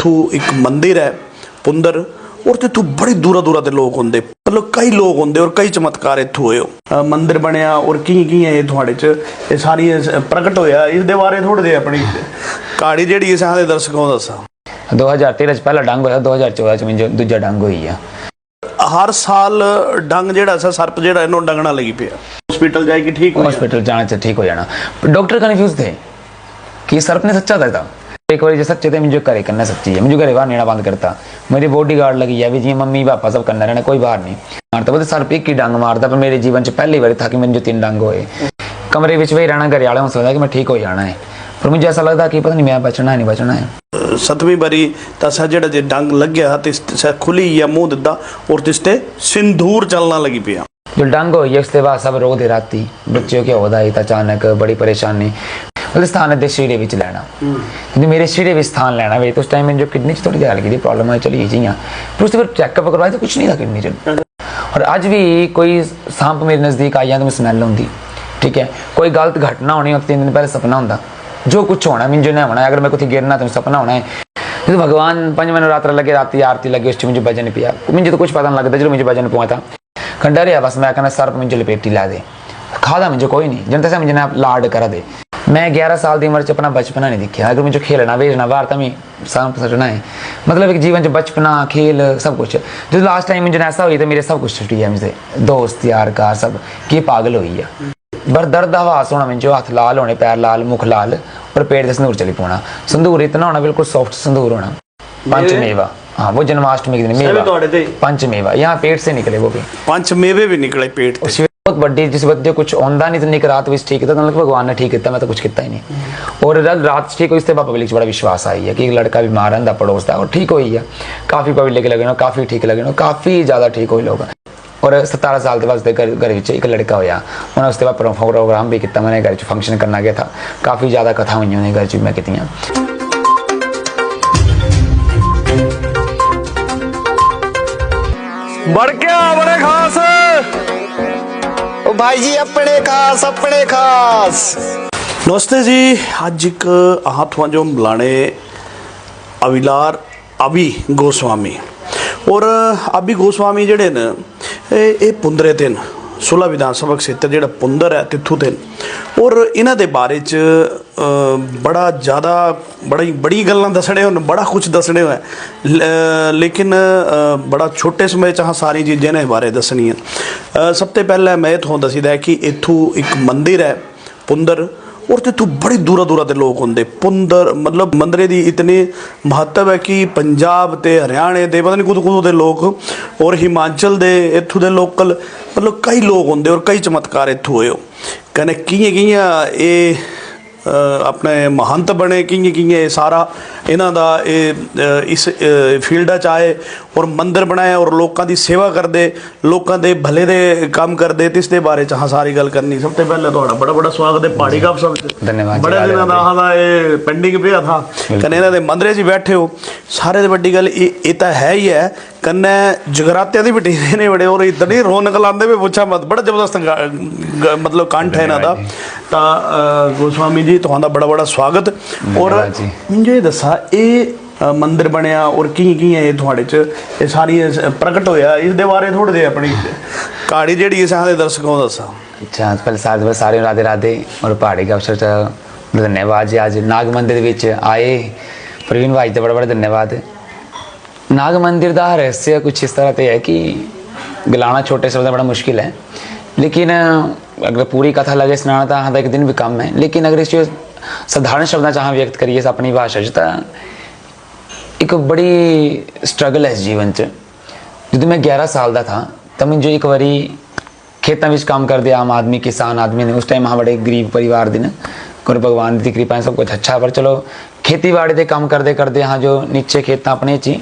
इत्थू एक मंदिर है पुंदर और इत्थू बड़े दूरा दूरा के लोग होंगे, मतलब कई लोग होंगे और कई चमत्कार इत्थू होए। मंदिर बनया और की थोड़े च सारी प्रगट होया, इस दे बारे थोड़े जे अपनी कहानी जी असां दर्शकों दसा। 2013 च पहला डंग होया, 2014 च मुझे दूजा डंग हुई है। हर साल डंग जेड़ा सा सर्प जेड़ा इन्हों डंगना लगी पिया, हॉस्पिटल जाएगी ठीक हो, हॉस्पिटल जाने से ठीक हो जाना। डॉक्टर कन्फ्यूज थे कि सर्प ने सच्चा था। एक बार जो सच्चे थे मुझे घरे करना सच्ची है, मुझे घरे बाहर नेना बंद करता। मेरी बॉडी गार्ड लगी है भी जी, मम्मी पापा सब करना रहना, कोई बाहर नहीं मारता। बोलते सर्प एक ही डंग मारता, पर मेरे जीवन च पहली बार था कि मुझे 3 डंग होए। कमरे में वही रहना, घरे वाले सोचता कि मैं ठीक हो जाना है, पर मुझे ऐसा लगता कि पता नहीं मैं बचना है नहीं बचना है। 7वीं बारी तसा जेड़ा जे डंग लग गया तो खुली या मुंह दिता और तिसते सिंदूर चलना लगी पिया। जो डंग हुई है उसके बाद सब रो दे राती, बच्चों की होदा आई अचानक बड़ी परेशानी। स्थान है सीढ़े विच लैना, क्योंकि मेरे सीढ़े में स्थान लेना वे तो उस टाइम जो किडनी थोड़ी ध्यान की प्रॉब्लम है चली जी, फिर उससे फिर चेकअप करवाया तो कुछ नहीं था किडनी च। और अज भी कोई सांप मेरे नज़दीक आई तो मैं स्मैल होंगी, ठीक है, कोई गलत घटना होनी और 3 दिन पहले सपना होंगे जो कुछ होना मुझे नहीं होना है। अगर मैं कुछ गिरना तो सपना होना है। तो भगवान 5 नवरात्र लगे, रात आरती लगे, उस मुझे भजन पिया, मुझे तो कुछ पता नहीं लगता जो मुझे भजन पुआ था। खंडा रहा बस मैं कहना सर्प मुझे लपेटी ला दे, खादा मुझे कोई नहीं, जनता से मुझे ना लाड करा दे। मैं 11 साल की उम्र च अपना बचपना नहीं दिखा। अगर मुझे खेलना भेजना बाहर तो मैं सांप सटना है, मतलब एक जीवन च बचपना खेल सब कुछ। जो लास्ट टाइम मुझे ऐसा हुई तो मेरे सब कुछ छुट्टी है, मुझे दोस्त यार कार सब कि पागल हुई है। बर दर्द हवास होना मुझे, हाथ लाल होने, पैर लाल, मुख लाल और पेट से संदूर चली पाना। संदूर इतना होना बिल्कुल सॉफ्ट संदूर होना। पंचमेवा, हाँ वो जन्माष्टमी के दिन मेवा, पंचमेवा यहाँ पेट से निकले, वो भी 5 मेवे भी निकले पेट से। बहुत बड़ी जिस बच्चे कुछ आंदा नहीं तो निक रात भी ठीक है, मतलब भगवान ने ठीक किया, मैं तो कुछ किया ही नहीं। और रात ठीक हो इससे पब्लिक बड़ा विश्वास आई है कि एक लड़का बीमार रहता पड़ोस का और ठीक हुई है, काफ़ी पब्लिक लगे, काफ़ी ठीक लगे, काफ़ी ज़्यादा ठीक हुए लोग। और 17 साल के बाद घर एक लड़का होया, उन्हें उसके बाद प्रोग्राम भी किया, मैंने घर फंक्शन करना गया था, काफ़ी ज़्यादा कथा हुई उन्हें घर मैं की। बड़े खास ओ भाई जी अपने खास। नमस्ते जी। अज एक हाथों जो बुलाने अभी गोस्वामी और अभी गोस्वामी जड़े न ये पुंदरे थे, 16 विधानसभा क्षेत्र जो पुंदर है तिथू थे। और इन्हों के बारे च बड़ा ज़्यादा बड़ी गल्लां दसने हो, बड़ा कुछ दसने हो, लेकिन बड़ा छोटे समय च सारी चीज़ें इन्हें बारे दसनी है। सब तो पहले मैं इतों दसीदा कि इत्थू एक मंदिर है पुंदर और इत्थू बड़े दूरा दूरा के लोग होंगे। पुंदर मतलब मंदिर की इतनी महत्व है कि पंजाब ते हरियाणे दे पता नहीं कुदों के लोग और हिमाचल दे इत्थू दे लोकल मतलब कई लोग होंगे और कई चमत्कार इत्थू होए। कने कियां ये अपने महंत बने, कियां सारा इन्हां दा इस फील्ड च आए और मंदिर बनाए और लोगों की सेवा करते, लोगों के भले दे काम करते, तो इसके बारे च सारी गल करनी। सब तो पहले तो बड़ा स्वागत है पहाड़ी कप सब, धन्यवाद। बड़े दिनों का ये पेंडिंग पे था, कन्ने इन्हां दे मंदिर च बैठे हो। सारे बड़ी गल ये तो है ही है, कन्ने जगरात्या की भी टीने ने बड़े और इतनी रौनक लाते भी पूछा मत, बड़ा जबरदस्त मतलब कंठ है इन्हां दा। गोस्वामी जी तुहां दा बड़ा स्वागत। और मुझे ये दसा ये मंदिर बनया और की थोड़े च सारी प्रगट होया, इस दे बारे थोड़े जे अपनी कहानी जी असां दर्शकों दसा। अच्छा पहले सारे राधे राधे और पहाड़ी का अवसर धन्यवाद जी। आज नाग मंदिर विच आए प्रवीण भाई तो बड़ा धन्यवाद। नाग मंदिर का रहस्य कुछ इस तरह से है कि गलाना छोटे शब्द बड़ा मुश्किल है, लेकिन अगर पूरी कथा लगे सुनाना तो हाँ एक दिन भी कम है। लेकिन अगर इस साधारण शब्द चाह व्यक्त करिए अपनी भाषा तो एक बड़ी स्ट्रगल है इस जीवन च। जो मैं 11 साल का था तो मुझे एक बारी खेतों में काम करते आम आदमी किसान आदमी ने, उस टाइम हाँ बड़े गरीब परिवार दिन और भगवान की कृपा सब कुछ अच्छा, पर चलो खेती बाड़ी के काम करते करते हाँ जो नीचे खेत अपने ची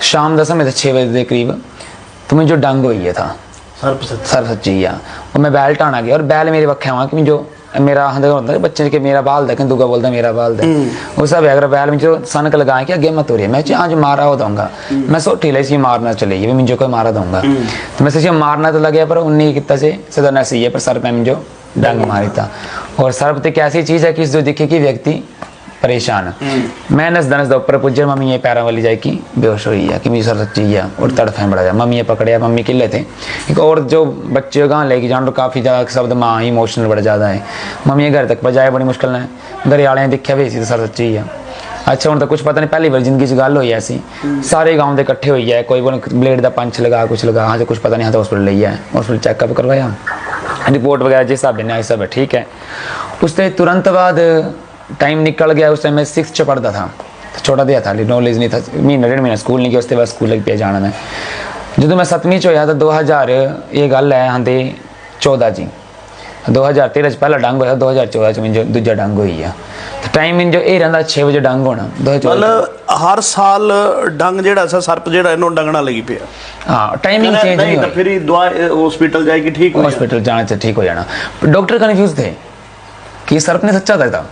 शाम का समय 6 बजे के करीब तो मुझे डंग हुई है था सर्प सच्ची है। और मैं बैल टाना गया और बैल मेरे वक्या हुआ कि जो मेरा होता है बच्चे के मेरा बाल देखें, दूगा बोलता मेरा बाल दे वो सब अगर बैल में जो सनक लगाए कि अगे मत हो रही है, मैं आज मारा हो दूंगा, मैं सोटी लाई मारना चले भी मुझे कोई मारा दूंगा। तो मैं सोचा मारना तो लगे पर उन्हें किता से सदन सही है, पर सर्प में मुझे डंग मारी था। और सर्प तो एक ऐसी चीज़ है कि जो दिखे कि व्यक्ति परेशान। मैं नसदा ऊपर पुज्जे, मम्मी ये पैरों वाली जाए कि बेहोश हुई है कि मेरी सर सच्ची है और तड़फे बड़ा जाए। मम्मी ये पकड़िया, मम्मी किले थे। एक और जो बच्चे गाँव लेके जान तो काफ़ी ज़्यादा शब्द माँ इमोशनल बड़ा ज़्यादा है। मम्मी ये घर तक पहुँचाया बड़ी मुश्किल है। घर वाले ने देखा भी तो सर सच्ची है। अच्छा हूँ तो कुछ पता नहीं, पहली बार जिंदगी गल हुई ऐसी, सारे गाँव के इकट्ठे हुई है, कोई बोले ब्लेड का पंच लगा कुछ लगा, हाँ तो कुछ पता नहीं, हाँ तो हॉस्पिटल ले आए, हॉस्पिटल चेकअप करवाया, रिपोर्ट वगैरह जिस हिसाब ने सब ठीक है। उसके तुरंत बाद टाइम निकल गया। उस टाइम मैं 6th च पढ़ता था, तो छोटा दिया था, नॉलेज नहीं था, महीना 1.5 महीना स्कूल नहीं गया, उसके बाद स्कूल लग पिया जाना मैं। जो मैं 7वीं च होया तो 2000 ये गल है हाँ 14 जी, 2013 पहला डंग होया, 2014 च मुझे दूजा डंग हुई है। तो टाइमिंग जो ये रहता 6 बजे डंग होना 2014। मतलब हर साल डंग जेड़ा सा सर्प जेड़ा इन्हों डंगना लगी पिया। हाँ टाइमिंग चेंज नहीं हुई, फिर दवा हॉस्पिटल जाएगी ठीक हो हॉस्पिटल जाने से ठीक हो जाना। डॉक्टर कन्फ्यूज थे कि सर्प ने सच्चा था,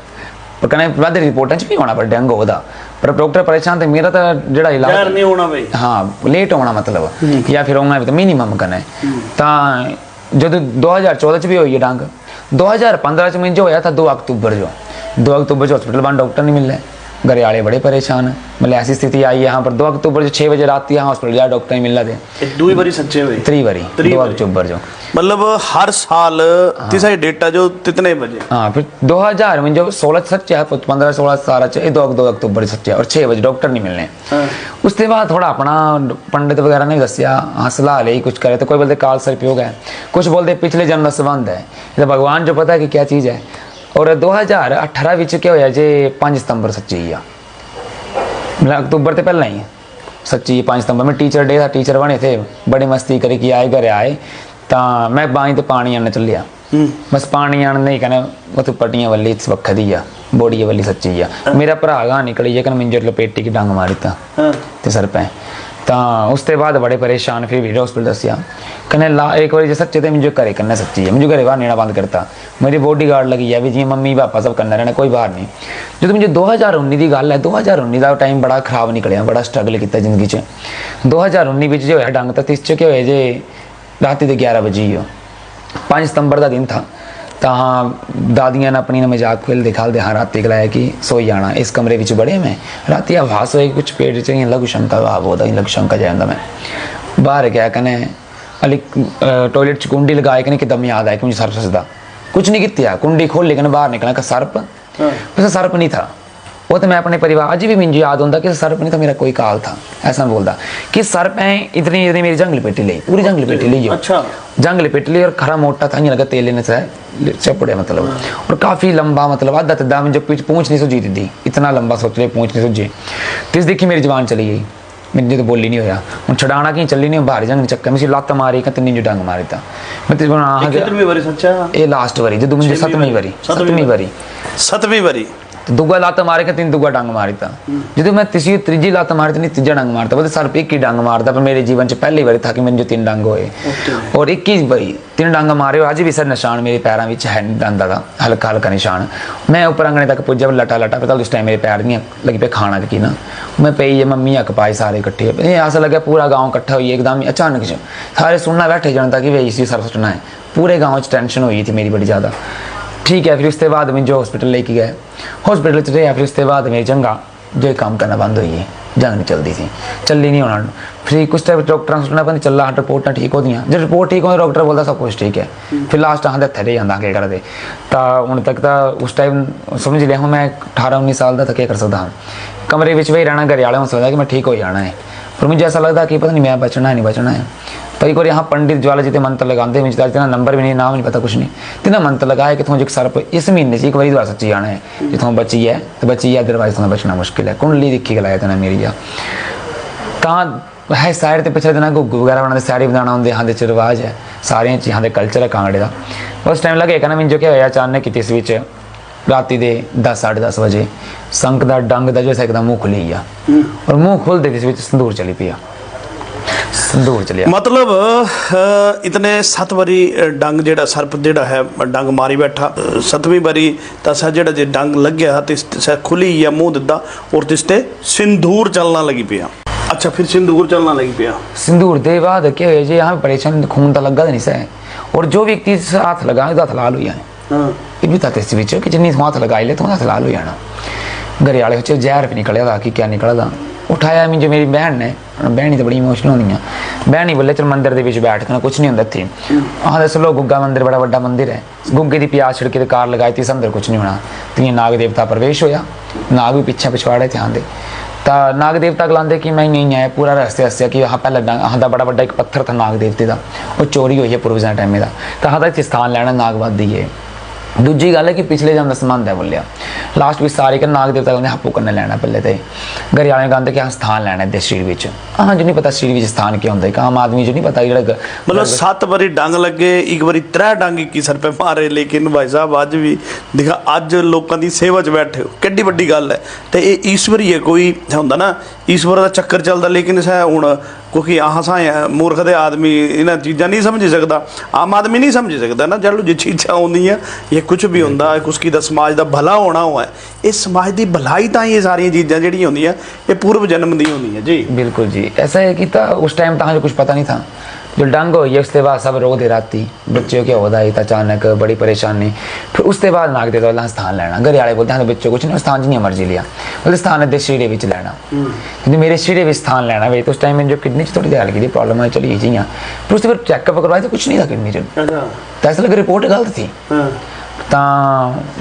पर कने बाद रिपोर्ट भी होना पर डेंगू होता, पर डॉक्टर परेशान थे। मेरा तो जेड़ा इलाज नहीं होना भाई, हाँ लेट होना मतलब या फिर होना भी तो मिनिमम कने। तो जो 2014 च भी हुई है डंग, 2015 च में जो होया था 2 अक्टूबर जो 2 अक्टूबर हॉस्पिटल बंद, डॉक्टर नहीं मिल रहे, घर वाले बड़े परेशान है। मतलब ऐसी स्थिति आई है यहाँ पर 2 अक्टूबर जो 6 बजे रात यहाँ हॉस्पिटल जाए, डॉक्टर नहीं मिल रहे थे। 2 बारी सच्चे हुए 3 बारी 2 अक्टूबर जो मतलब हर साल तीसरा डेटा जो कितने बजे। हाँ फिर 2000 में जो 16 सच्चा है, 15 16 17 च 2 अक्टूबर सच्चा और 6 बजे डॉक्टर नहीं मिलने। उसके बाद थोड़ा अपना पंडित वगैरह ने दसिया, हाँ सलाह ली कुछ करे, तो कोई बोलते काल सर्पयोग है, कुछ बोलते पिछले जन्म संबंध है, तो भगवान जो पता है कि क्या चीज़ है। और 2018 विच क्या होया जे 5 सितंबर सच्ची है, मतलब अक्टूबर तो पहला ही सच्ची 5 सितंबर में टीचर डे था, टीचर बने थे, बड़ी मस्ती करे कि आए घर आए, तो मैं बाई तो पानी आने चलिया, बस पानी आने नहीं कहना वो पट्टियां वाली वक्खा दी आ, बोड़ी वाली सच्ची है। मेरा भरा गा निकली है, कहना मिंजर लपेटी की डंग मारी तो सर पे। तो उसके बाद बड़े परेशान, फिर भी हॉस्पिटल दसिया, कहने ला एक बार जो सच्चे थे मुझे घरे करना सच्ची है, मुझे घरे बाहर नेना बंद करता, मेरी बॉडी गार्ड लगी है भी जी मम्मी पापा सब करना रहना, कोई बाहर नहीं। जो मुझे 2019 की गल है, 2019 का टाइम बड़ा खराब निकलिया, बड़ा स्ट्रगल किया जिंदगी च। 2019 जो है डंग तो 30 च क्या होया जे रात के 11 बजे ही हो, 5 सितंबर का दिन था। तो हाँ दादियाँ ने अपनी मजाक खेल दिखा दे, हाँ रात गलाया कि सोई जाना इस कमरे में बड़े में रात आवाज होएगी कुछ पेट च लघु शंका भाव होता, लघु शंका जाता। मैं बाहर गया कहने अली टॉयलेट च कुंडी लगाए कहने एकदम याद आया कि मुझे सर्प सजदा, कुछ नहीं किया, कुंडी खोल लेकिन बाहर निकला का सर्प, वैसे सर्प नहीं था वो। तो मैं अपने परिवार अज भी मुझे याद होता कि सर्प नहीं था, मेरा कोई काल था, ऐसा बोलता कि सर्प है इतनी इतनी मेरी जंग लपेटी ली, पूरी जंग लपेटी ली। अच्छा जंग लपेट ली और खरा मोटा था, लगा तेल लेने से चपड़े मतलब, और काफ़ी लंबा मतलब आधा तदा में जो पूंछ नहीं सुझी थी, इतना लंबा सोच ले पूंछ नहीं सुझी। तिस देखी मेरी जबान चली गई, मुझे तो बोली नहीं होया, हूँ छड़ाना कि चली नहीं, बाहर जंग चक्कर में लत्त मारी तीन जो डंग मारी था। मैं ये लास्ट बारी जो मुझे 7वीं बारी तो दुआ लात मारे के 3 दुआ डंग मारी था। जो मैं तीजी लात मारी थी, नहीं तीजा डंग मारता, बोलते सर एक ही डंग मारता, पर मेरे जीवन च पहली बारी था कि मैंने जो 3 डंग होए और 21 बारी 3 डंग मारे। अज भी सर निशान मेरे पैरों में है दंदा का हल्का हल्का निशान। मैं ऊपर अंगने तक पुजा लटा लटा पता उस टाइम मेरे पैर नहीं लगी पे खाना कि ना मैं पई मम्मी हक पाए सारे इकट्ठे, ऐसा लगे पूरा गाँव इकट्ठा हुई एकदम अचानक से, सारे सुनना बैठे जनता कि भाई इसी सर सुटना है। पूरे गाँव टेंशन हुई थी मेरी बड़ी ज़्यादा। ठीक है फिर उसके बाद मैं जो हॉस्पिटल लेके गए, हॉस्पिटल च रहा, फिर उसके बाद मेरी जंगा जो काम करना बंद हुई है, जंग नहीं चलती थी, चली नहीं होना। फिर कुछ टाइम डॉक्टर सुनना पता नहीं चला, रिपोर्टा ठीक होती, जब रिपोर्ट ठीक हो डॉक्टर बोलता सब कुछ ठीक है, फिर लास्ट हाँ हथे रह जाता क्या करते। तो हूँ तक तो उस टाइम समझ लिया हूँ मैं 18-19 साल का क्या कर सकता हाँ, कमरे में वही रहना, घर वाले सोचता कि मैं ठीक हो जाना है, पर मुझे ऐसा लगता कि पता नहीं मैं बचना है नहीं बचना है। तो एक बार यहाँ पंडित ज्वाला जी मंत्र लगाते, मुझे तेना नंबर भी नहीं, नाम नहीं पता कुछ नहीं, तेना मंत्र लगाया कि तुम जो सर्प इस महीने से एक बार दोबारा सच्ची जाना है, जो तुम बची है तो बची है, अदरवाइज तुम्हें बचना मुश्किल है। कुंडली दिखी गलाया तेना मेरी जा तो है साइड के पिछले दिन गुग्गू वगैरह बनाते, साड़ी बनाना होंगे, हाँ च रिवाज है, सारे यहाँ के कल्चर है कांगड़े का। उस टाइम लगे कहना मैं जो क्या होया अचानक कि इस बीच राती दे 10-10:30 बजे संक का डंग का जो एकदम मुँह खुली गया, और मुँह खोलते इस संदूर चली पिया, संदूर चलिया। मतलब इतने 7 बारी डंग जेड़ा सर्प जेड़ा है डंग मारी बैठा, 7वीं बारी तसा जेड़ा जे डंग लग गया तो खुली या मुंह दिता और तिसते सिंदूर चलना लगी पिया। अच्छा फिर सिंदूर चलना लगी पिया। सिंदूर दे बाद क्या हुआ जी यहाँ परेशान खून तो लगा नहीं सै, और जो व्यक्ति हाथ लगा हाथ लाल हो जाए, ये भी था इस कि जिन्नी हाथ लगा ले तो हाथ लाल हो जाना। घरे वाले बच्चे जहर भी निकले था कि क्या निकला था। उठाया मुझे मेरी बहन ने, बहन ही तो बड़ी इमोशनल होंगी, बहन ही बोले चल मंदिर के बीच बैठ के कुछ नहीं होंदा थी। हाँ दस लो गुग्गा मंदिर बड़ा बड़ा मंदिर है, गुग्गे की प्याज छिड़के कार लगाई थी, अंदर कुछ नहीं होना। तो नाग देवता प्रवेश होया, नाग भी पिछे पिछवाड़े थे आंदे। तो नाग देवता गलांदे कि मैं नहीं आया, पूरा रस्ते हस्या कि हाँ पहले हाँ बड़ा बड़ा एक पत्थर था नाग देवते का, वो चोरी हुई है पूर्वजा टाइम का। तो हाँ इतने स्थान लैना नागवादी है। दूजी गल है कि पिछले जन्म का संबंध है बोलिया, लास्ट भी सारे का नाग देवता ने आपू करने लैना पहले तो घर वाले कहते कि हाँ स्थान लैना है शरीर में। हाँ जो नहीं पता शरीर में स्थान क्या होंगे, आम आदमी जो नहीं पता जो मतलब 7 बारी डंग लगे, एक बारी 3 डंग की सर पे मारे, लेकिन भाई साहब अज भी दिखा अज लोगों की सेवा च बैठे हो, किड्डी वड्डी गल है। तो ये ईश्वर ही है, कोई होंदा ना ईश्वर का चक्कर चलता, लेकिन सह हुण क्योंकि असां मूर्ख दे आदमी इन्हां चीज़ां नहीं समझ सकता, आम आदमी नहीं समझ सकता ना। चलो जो चीज़ां आउंदियां ये कुछ भी होंदा उसकी दा समाज का भला होना हुआ है, इस समाज की भलाई तां ये सारियां चीज़ां जिहड़ियां होंदियां ये पूर्व जन्म दी होंदियां जी। बिल्कुल जी, ऐसा है कि उस टाइम तक कुछ पता नहीं था। जो डंग हुई है उसके बाद सब रो दे राती बच्चे क्या होता है, अचानक बड़ी परेशानी। फिर उसके बाद नाग देवता वाला स्थान लेना, घर वाले बोलते हैं बच्चों कुछ नहीं स्थान जिन्नी मर्जी लिया, मतलब स्थान है शरीर में लेना। क्योंकि मेरे शरीर में स्थान लेना वे तो उस टाइम में जो किडनी थोड़ी ध्यान की प्रॉब्लम है चली जी। फिर उससे फिर चेकअप करवाया तो कुछ नहीं था किडनी च, तो ऐसा लगा रिपोर्ट गलत थी। तो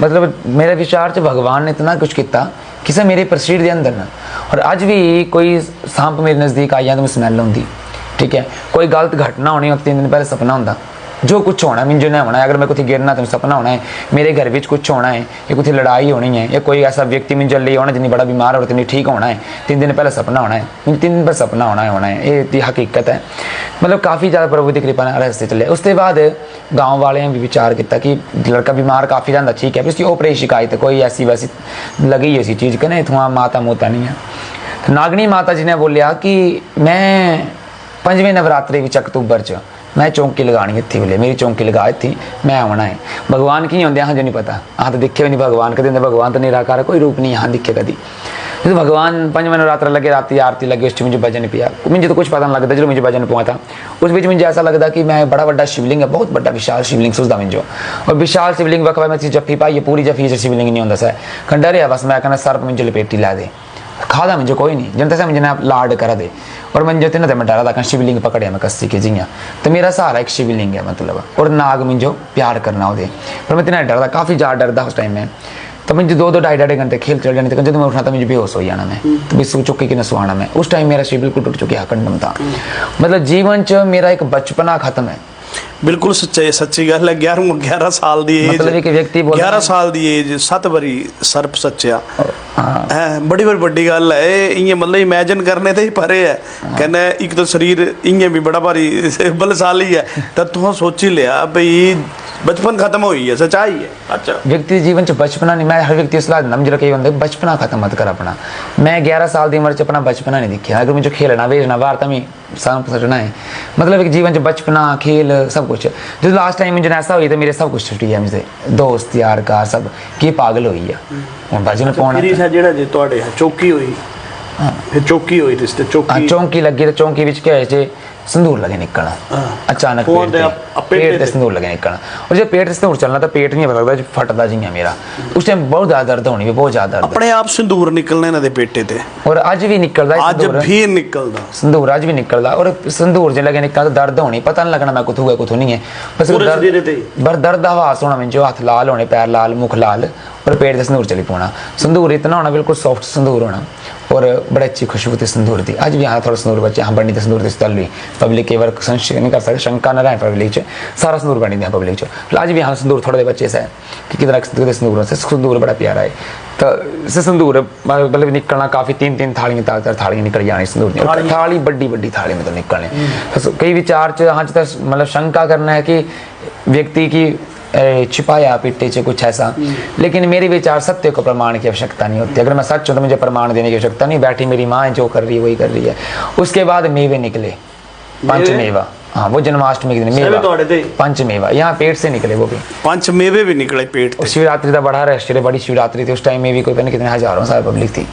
मतलब मेरे विचार से भगवान ने इतना कुछ किया किसी मेरे पर शरीर के अंदर ना। और अज भी कोई सांप मेरे नज़दीक आई तो मैं स्मैल होंगी, ठीक है, कोई गलत घटना होनी और 3 दिन पहले सपना होंदा जो कुछ होना मिंजो ने होना है। अगर मैं कुछ गिरना तो सपना होना है, मेरे घर में कुछ होना है, या कुछ लड़ाई होनी है, या कोई ऐसा व्यक्ति मिंजो ले होना जिन्नी बड़ा बीमार हो जिन्नी ठीक होना है, 3 दिन पहले सपना होना है, 3 दिन पर सपना होना है। ये हकीकत है, मतलब काफ़ी ज़्यादा प्रभु की कृपा रहस्य चले। उसके बाद गाँव वाले ने भी विचार किया कि लड़का बीमार काफ़ी ज़्यादा ठीक है, फिर उसकी ओपरे शिकायत कोई ऐसी वैसी लगी ऐसी चीज़ कहने इतना माता मोता नहीं है। नागनी माता जी ने बोलिया कि मैं 5वें नवरात्रे भी अक्तूबर च मैं चौंकी लगानी इतनी बोले, मेरी चौंकी लगा थी मैं आना है। भगवान की होंगे हाँ जो नहीं पता, हाँ तो दिखे भी नहीं भगवान कभी, भगवान तो निराकार है, कोई रूप नहीं यहाँ दिखे कभी। जो भगवान 5वें नवरात्र लगे, रात आरती लगे, उस मुझे भजन पिया, मुझे तो कुछ पता नहीं लगता, जो मुझे भजन पुआ था उस बीच मुझे ऐसा लगता कि मैं बड़ा बड़ा शिवलिंग है, बहुत बड़ा विशाल शिवलिंग सोचता मुझे। और विशाल शिवलिंग वक्त मैं जफ्फी पाई, पूरी जफ्फी से शिवलिंग नहीं होता सर खंडर है, बस मैं कहना सर्प मुझे लपेटी ला दे खादा मुझे कोई नहीं जनता से मुझे लाड करा दे। और मैं जो मैं डरा था शिवलिंग पकड़े मैं कस्सी के जियाँ, तो मेरा सहारा एक शिवलिंग है मतलब, और नाग मुझे प्यार करना वो। पर मैं इतना डरता, काफ़ी ज़्यादा डरता उस टाइम में। तो मुझे 2-2 ढाई घंटे खेल चल जाने, जब मैं उठना था मुझे बेहोश हो जाना मैं, तो सो चुके कि न सुहाना मैं। उस टाइम मेरा शरीर बिल्कुल टूट चुके कंडम था, मतलब जीवन च मेरा एक बचपना खत्म है। बिल्कुल सच्ची गल है। 11 साल की एज, मतलब एक व्यक्ति 11 साल की एज 7 बारी सर्प सच्चा है, बड़ी बड़ी गल है। इं मतलब इमेजिन करने तो ही परे है, कहना एक तो शरीर इं भी बड़ा भारी बलशाली है, तो तुम सोची लिया भाई बचपन खत्म हो है, सच्चाई है। अच्छा व्यक्ति जीवन च बचपना नहीं, मैं हर व्यक्ति सलाह दिंदा मुझे कई बंदे बचपना खत्म मत कर अपना। मैं 11 साल की उम्र च अपना बचपना नहीं दिखा, अगर मुझे खेलना भेजना बाहर तो मैं सटना है, मतलब एक जीवन च बचपना खेल सब कुछ। जो लास्ट टाइम मुझे ऐसा हुई तो मेरे सब कुछ छुट्टी है, मुझे दोस्त यार कार सब की पागल हुई है हम भजन पाना चौकी हुई, फिर चौकी हुई रिश्ते चौंकी लगी, तो चौंकी विच क्या है संदूर लगे निकलना अचानक, पेट से संदूर लगे निकलना। और जब पेट से संदूर चलना तो पेट नहीं पता लगता फटता जी मेरा, उस टाइम बहुत ज़्यादा दर्द होनी, बहुत ज़्यादा दर्द अपने आप संदूर निकलने ना दे पेटे ते, और अज भी निकलता, आज भी निकलता संदूर, अज भी निकलता। और संदूर जो लगे निकलता दर्द होनी, पता नहीं लगना मैं कुथू है कुथू नहीं है, बस दर्द आवाज होना मुझे, हाथ लाल होने, पैर लाल, मुख लाल, और पेट से संदूर चली पाना। संदूर इतना होना बिल्कुल सॉफ्ट संदूर होना, और बड़ी अच्छी खुशबू थी संदूर थी। अज भी यहाँ थोड़ा संदूर बच्चे यहाँ बननी थी संदूर की चल रही पब्लिक के वर्क संशय नहीं कर सकते, शंका न रहे पब्लिक च सारा संदूर बनी दिया पब्लिक च। अज भी यहाँ संदूर थोड़े बच्चे से कि कितना संदूर से संदूर बड़ा प्यारा है। तो संदूर मतलब निकलना काफ़ी 3-3 थालियाँ 4-4 थालियाँ निकल जानी संदूर, थाली बड़ी थाली में तो निकलने। तो कई विचार च हाँ मतलब शंका करना है कि व्यक्ति की छिपाया पीटे से कुछ ऐसा, लेकिन मेरे विचार सत्य को प्रमाण की आवश्यकता नहीं होती। अगर मैं सच हूँ तो मुझे प्रमाण देने की आवश्यकता नहीं, बैठी मेरी माँ है जो कर रही है वही कर रही है। उसके बाद मेवे निकले, पंचमेवा, हाँ वो जन्माष्टमी के दिन मेवा, पंचमेवा यहाँ पेट से निकले, वो भी 5 मेवे भी निकले पेट। शिवरात्रि का बड़ा रहस्य, बड़ी शिवरात्रि थी उस टाइम में भी, कोई पता कितने हजारों साल पब्लिक थी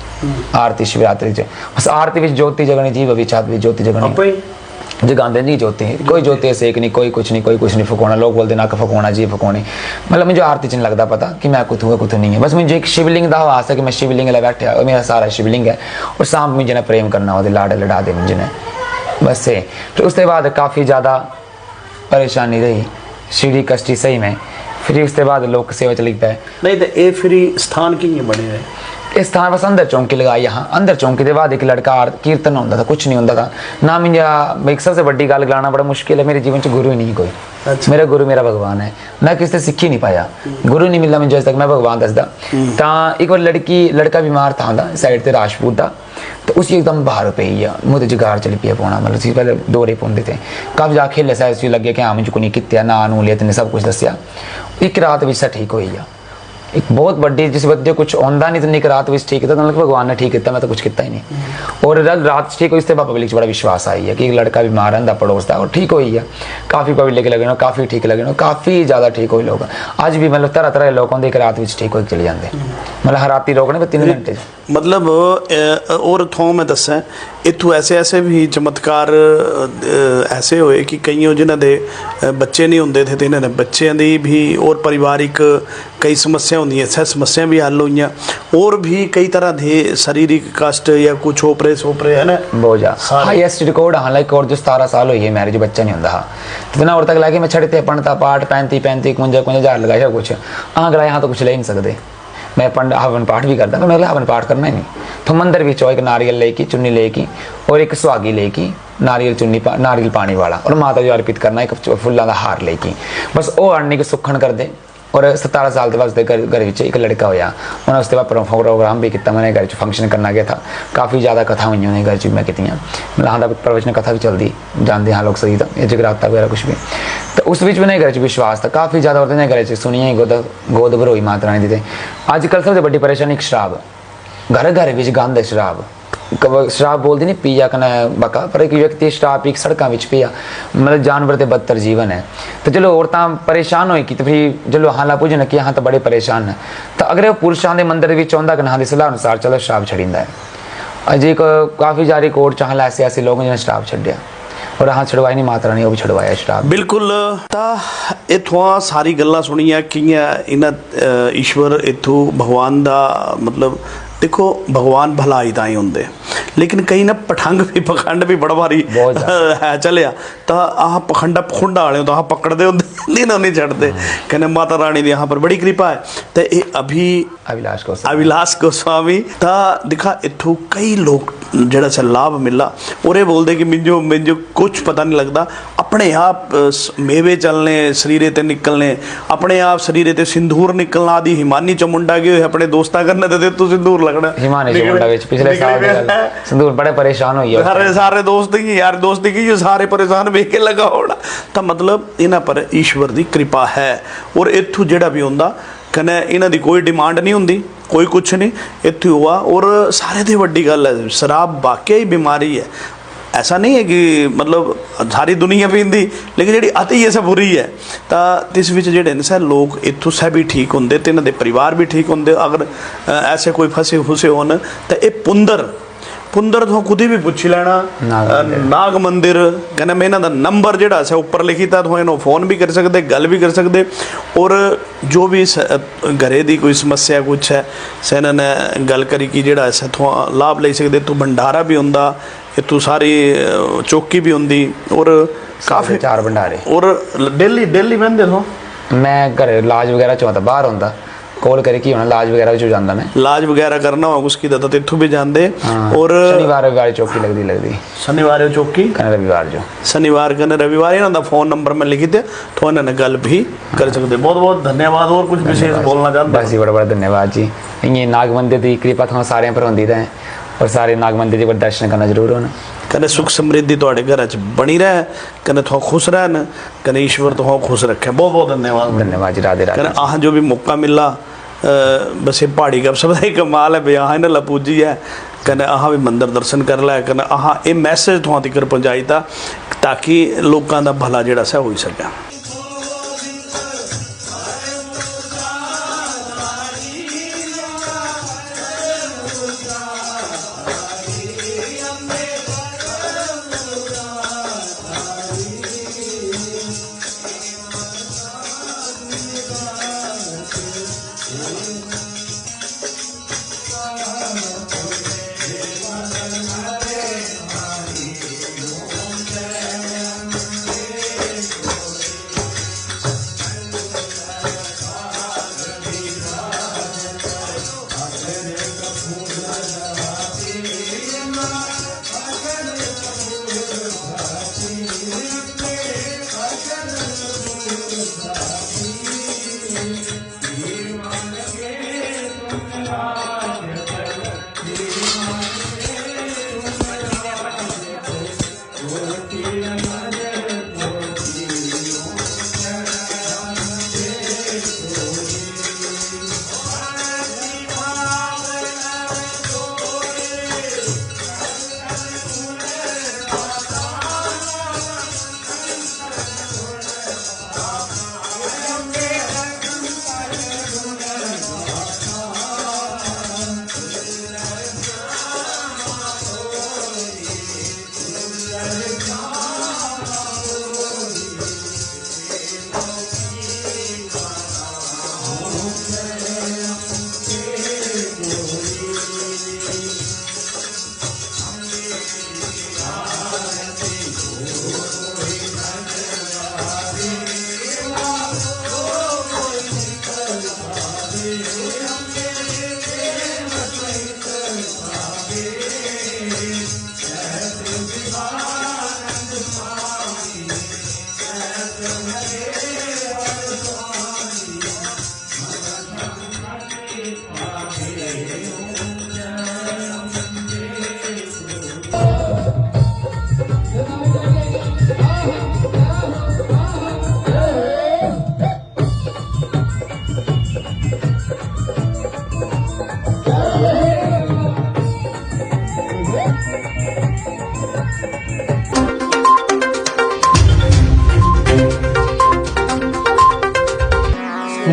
आरती शिवरात्रि से। बस आरती में ज्योति जगनी जी, भी छात भी ज्योति जगनी जगाते नहीं जोते कोई जोते सेक नहीं कोई कुछ नहीं फकोना लोग बोलते नक फकोना जी फकोनी मतलब मुझे आरती च नहीं लगता पता कि मैं कुछ नहीं है बस मुझे एक शिवलिंग का हवास है कि मैं शिवलिंग ला बैठा और मेरा सारा शिवलिंग है और सांप मुझे ने प्रेम करना वो लाड़ लड़ा दे मुझे ने बस से फिर उसके बाद काफ़ी ज़्यादा परेशानी रही सीढ़ी कष्टी सही में फिर उसके बाद लोक सेवा चली पे नहीं तो ये फिर स्थान की बने हुए इस स्थान बस अंदर चौंकी लगाई यहाँ अंदर चौंकी के बाद एक लड़का कीर्तन होता था कुछ नहीं होता था ना मुझे एक सबसे बड़ी गल गलाना बड़ा मुश्किल है मेरे जीवन च गुरु ही नहीं कोई अच्छा। मेरा गुरु मेरा भगवान है मैं किसी से सीख ही नहीं पाया गुरु नहीं मिलता मुझे अज तक मैं भगवान दसदा तो एक बार लड़का बीमार था साइड से राजपूत का तो उसी एकदम बाहर पे ही मुझे जगार चली पी पौना मतलब पहले दौरे पौंदे थे काफ़ी जा खेले सा लगे कि हाँ मुझे को नहीं कित्या ना नू लिया तेने सब कुछ दसिया एक रात भी ठीक हो गया एक बहुत बड़ी जिस बंदे कुछ आंदा नहीं तो एक रात भी ठीक किया मतलब भगवान ने ठीक किया मैं तो कुछ किया ही नहीं और रात ठीक हो इससे पब्लिक बड़ा विश्वास आई है कि एक लड़का बीमार रहता पड़ोस का और ठीक हो गया काफ़ी पब्लिक लगे काफ़ी ठीक लगे काफ़ी ज़्यादा ठीक हुए लोग अज भी मतलब तरह तरह के लोग आते एक रात में ठीक हो चले जाते मतलब हर रात रोकने 3 घंटे मतलब और थों मैं दसा इतों ऐसे भी चमत्कार ऐसे होए कि कईयों जिन्हों के बच्चे नहीं होंगे थे तो इन्होंने बच्चों की भी और पारिवारिक कई समस्या होंगी सह समस्या भी हल हुई और भी कई तरह के शारीरिक कष्ट या कुछ ओपरे सोपरे है ना बहुत ज़्यादा हाईएस्ट रिकॉर्ड हाँ लाइक और जो 17 साल हुई है मैरिज बच्चा नहीं होता तो ना और तक लाके मैं छड़ते पढ़ता पाठ 35 हज़ार लगाया कुछ हाँ गलाए हाँ तो कुछ ले नहीं सकते मैं हवन पाठ भी करता पर मैं हवन पाठ करना ही नहीं तो मंदिर भी एक नारियल लेके चुन्नी लेके और एक सुहागी लेके नारियल चुन्नी नारियल पानी वाला और माता जी अर्पित करना एक फुलों का हार लेके बस वो आने के सुखन कर दे और 17 साल के बाद घर एक लड़का होया उन्हें उसके बाद प्रोग्राम भी किया मैंने घर फंक्शन करना गया था काफ़ी ज़्यादा कथा हुई उन्हें घर मैं की मतलब हाँ प्रवचन कथा भी चलती जानते हाँ लोग सही था ये जगराता वगैरह कुछ भी तो उस बीच मैंने घर विश्वास था काफ़ी ज़्यादा औरतें घर सुनिए गोद भरोई माता रानी दी अजकल सबसे बड़ी परेशानी शराब घर घर गंद है शराब बोलती नहीं पिया कना बका पर एक व्यक्ति शराब पी सड़कों में पिया मतलब जानवर के बदतर जीवन है तो चलो औरतां परेशान होई कि तो फिर चलो हाला पूजन कि हाँ तो बड़े परेशान है तो अगर वो पुरुषों के मंदिर भी चाहता कि हाँ की सलाह अनुसार चलो शराब छड़ींदा है अजे काफ़ी जारी कोर्ट चाह ऐसे लोग जिन्हें शराब छड्या और हाँ छड़वाई नहीं माता रानी वो भी छड़वाया शराब बिल्कुल तो इतों सारी गल्लां सुनिया कियां इन्हां ईश्वर इतों भगवान का मतलब देखो भगवान भलाई ताई होंगे लेकिन कई ना पठंग भी पखंड भी बड़ा भारी है चलिया तो आह पखंडा पखुंडा वाले तो आह पकड़ते होंगे नहीं छड़ते कहने माता रानी की यहाँ पर बड़ी कृपा है तो ये अभी अविलाश गोस्वामी तो दिखा इतों कई लोग जरा सा लाभ मिला और ये बोलते कि मिंजो कुछ पता नहीं लगता अपने आप मेवे चलने शरीरे ते निकलने अपने आप शरीरे ते सिंदूर निकलना आदि हिमानी चमुंडा गए अपने दोस्ता करने ते तू सिंदूर लगना हिमानी चमुंडा विच पिछले साल सिंदूर बड़े परेशान हुई है सारे दोस्त की यार दोस्ती की सारे परेशान वेख के लगा होना तो मतलब इन्हां पर ईश्वर की कृपा है और इत्थों जेड़ा भी होंदा कने इन्हां दी कोई डिमांड नहीं होंदी कोई कुछ नहीं इत्थे हुआ और सारे ते वड्डी गल है शराब वाकई ही बीमारी है ऐसा नहीं है कि मतलब सारी दुनिया पींदी लेकिन जी अति है सब बुरी है तो इस विच जेडे ने लोग इत्थों सह भी ठीक होंगे तो इन्हां दे परिवार भी ठीक होंगे अगर ऐसे कोई फसे फुसे होन तो ये पुंदर तो खुद ही भी पूछी लेना नाग मंदिर कहना मैं इन्हां दा नंबर जिहड़ा सा उपर लिखी था तो इन्हों फोन भी कर सकते गल भी कर सकते और जो भी घरे दी कोई समस्या कुछ है से इन्होंने गल करी कि जिहड़ा इस इत्थों लाभ ले सकते इत्थों भंडारा भी हुंदा इत्थों सारी चौकी भी हुंदी और काफ़ी 4 भंडारे और डेली बहते हो मैं घर इलाज वगैरह चो बाहर होंदा कॉल करे कि होना इलाज वगैरह जो जांदा मैं इलाज वगैरह करना हो उसकी तो इत्थों भी जांदे और शनिवार रविवार चौकी लगदी शनिवार चौकी कने रविवार जो शनिवार कने रविवार इन्हां दा फोन नंबर मैं लिखी थे तो इन्हां गल भी कर सकते बहुत बहुत धन्यवाद और कुछ विशेष बोलना चाहते बस जी बड़ा धन्यवाद जी इं नाग मंदिर की कृपा थोड़ा सारे पर होंदी है और सारे नाग मंदिर के दर्शन करना जरूर होना कने सुख समृद्धि तुहाडे घर च बनी रहे कने तुम खुश रहन कने ईश्वर तुम खुश रखे बहुत बहुत धन्यवाद जी राधे राधे कने आह जो भी मौका मिला बस ये पहाड़ी का सब ही कमाल है भी आह इन्हें पूजी है कने आह भी मंदिर दर्शन कर लै कने आह ये मैसेज तुहां तक पहुँचाई ताकि लोगों का भला जिहड़ा सा हो सके।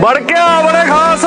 बढ़ के आ बड़े खास।